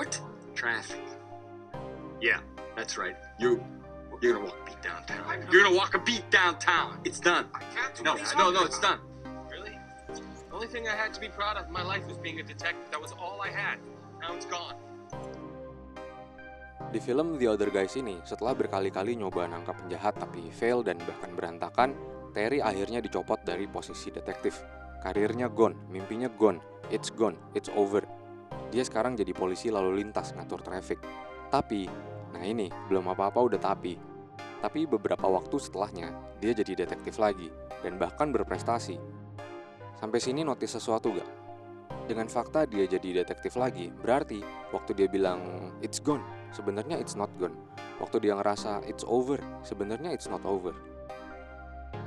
What? Traffic. Yeah, that's right. You're gonna walk a beat downtown. You're gonna walk a beat downtown. It's done. I can't do No, it. it's done. Really? The only thing I had to be proud of in my life was being a detective. That was all I had. Now it's gone. Di film The Other Guys ini, setelah berkali-kali nyoba nangkap penjahat tapi fail dan bahkan berantakan, Terry akhirnya dicopot dari posisi detektif. Karirnya gone, mimpinya gone, it's over. Dia sekarang jadi polisi lalu lintas ngatur traffic. Tapi, nah ini, belum apa-apa udah tapi. Tapi beberapa waktu setelahnya, dia jadi detektif lagi, dan bahkan berprestasi. Sampai sini notice sesuatu gak? Dengan fakta dia jadi detektif lagi, berarti waktu dia bilang it's gone, sebenarnya it's not gone. Waktu dia ngerasa it's over, sebenarnya it's not over.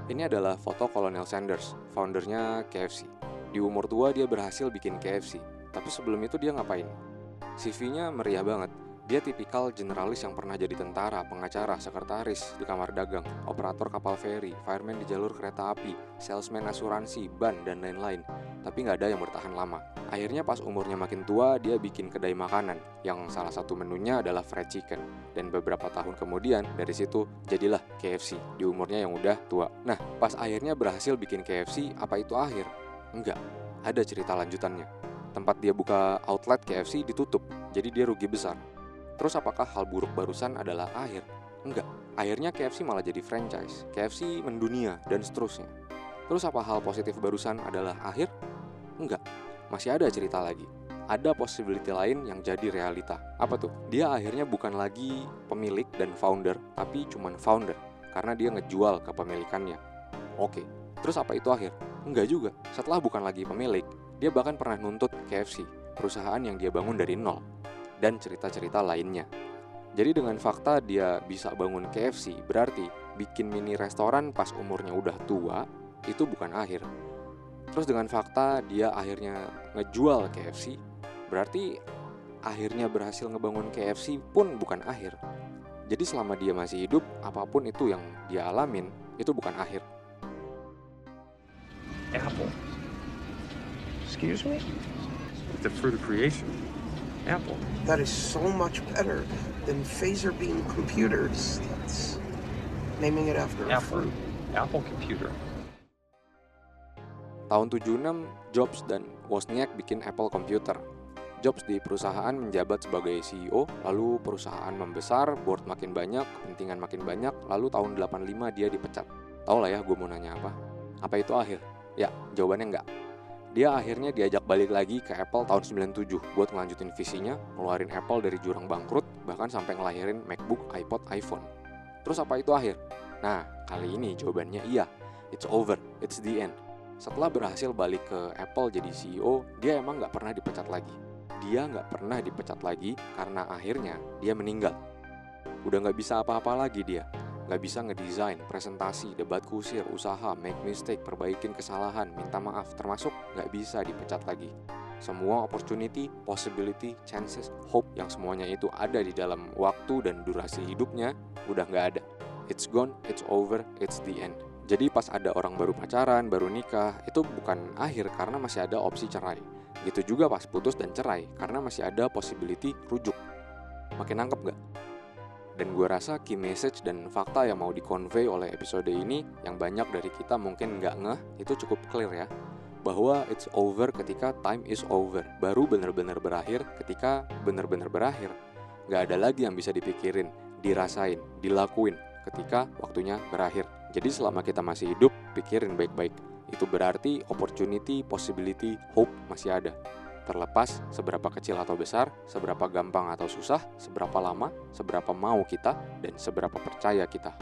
Ini adalah foto Colonel Sanders, foundernya KFC. Di umur tua dia berhasil bikin KFC, tapi sebelum itu dia ngapain? CV-nya meriah banget. Dia tipikal generalis yang pernah jadi tentara, pengacara, sekretaris di kamar dagang, operator kapal feri, fireman di jalur kereta api, salesman asuransi, ban, dan lain-lain. Tapi nggak ada yang bertahan lama. Akhirnya pas umurnya makin tua, dia bikin kedai makanan, yang salah satu menunya adalah fried chicken. Dan beberapa tahun kemudian, dari situ jadilah KFC, di umurnya yang udah tua. Nah, pas akhirnya berhasil bikin KFC, apa itu akhir? Enggak, ada cerita lanjutannya. Tempat dia buka outlet KFC ditutup, jadi dia rugi besar. Terus apakah hal buruk barusan adalah akhir? Enggak, akhirnya KFC malah jadi franchise, KFC mendunia, dan seterusnya. Terus apa hal positif barusan adalah akhir? Enggak, masih ada cerita lagi. Ada possibility lain yang jadi realita. Apa tuh? Dia akhirnya bukan lagi pemilik dan founder, tapi cuman founder, karena dia ngejual kepemilikannya. Oke, terus apa itu akhir? Enggak juga, setelah bukan lagi pemilik, dia bahkan pernah nuntut KFC, perusahaan yang dia bangun dari nol, dan cerita-cerita lainnya. Jadi dengan fakta dia bisa bangun KFC, berarti bikin mini restoran pas umurnya udah tua, itu bukan akhir. Terus dengan fakta dia akhirnya ngejual KFC, berarti akhirnya berhasil ngebangun KFC pun bukan akhir. Jadi selama dia masih hidup, apapun itu yang dia alamin, itu bukan akhir. Apple. Excuse me? The fruit of creation. Apple. That is so much better than phaser beam computers. That's naming it after a Apple. fruit. Apple computer. Tahun 76, Jobs dan Wozniak bikin Apple Computer. Jobs di perusahaan menjabat sebagai CEO, lalu perusahaan membesar, board makin banyak, kepentingan makin banyak, lalu tahun 85 dia dipecat. Tau lah ya gue mau nanya apa? Apa itu akhir? Ya, jawabannya enggak. Dia akhirnya diajak balik lagi ke Apple tahun 97 buat ngelanjutin visinya, ngeluarin Apple dari jurang bangkrut, bahkan sampai ngelahirin MacBook, iPod, iPhone. Terus apa itu akhir? Nah, kali ini jawabannya iya. It's over, it's the end. Setelah berhasil balik ke Apple jadi CEO, dia emang gak pernah dipecat lagi. Dia gak pernah dipecat lagi karena akhirnya dia meninggal. Udah gak bisa apa-apa lagi dia. Gak bisa ngedesain, presentasi, debat kusir, usaha, make mistake, perbaikin kesalahan, minta maaf, termasuk gak bisa dipecat lagi. Semua opportunity, possibility, chances, hope yang semuanya itu ada di dalam waktu dan durasi hidupnya udah gak ada. It's gone, it's over, it's the end. Jadi pas ada orang baru pacaran, baru nikah, itu bukan akhir karena masih ada opsi cerai. Gitu juga pas putus dan cerai, karena masih ada possibility rujuk. Makin nangkep gak? Dan gue rasa key message dan fakta yang mau di-convey oleh episode ini, yang banyak dari kita mungkin nggak ngeh, itu cukup clear ya. Bahwa it's over ketika time is over. Baru benar-benar berakhir ketika benar-benar berakhir. Nggak ada lagi yang bisa dipikirin, dirasain, dilakuin ketika waktunya berakhir. Jadi selama kita masih hidup, pikirin baik-baik. Itu berarti opportunity, possibility, hope masih ada. Terlepas seberapa kecil atau besar, seberapa gampang atau susah, seberapa lama, seberapa mau kita, dan seberapa percaya kita.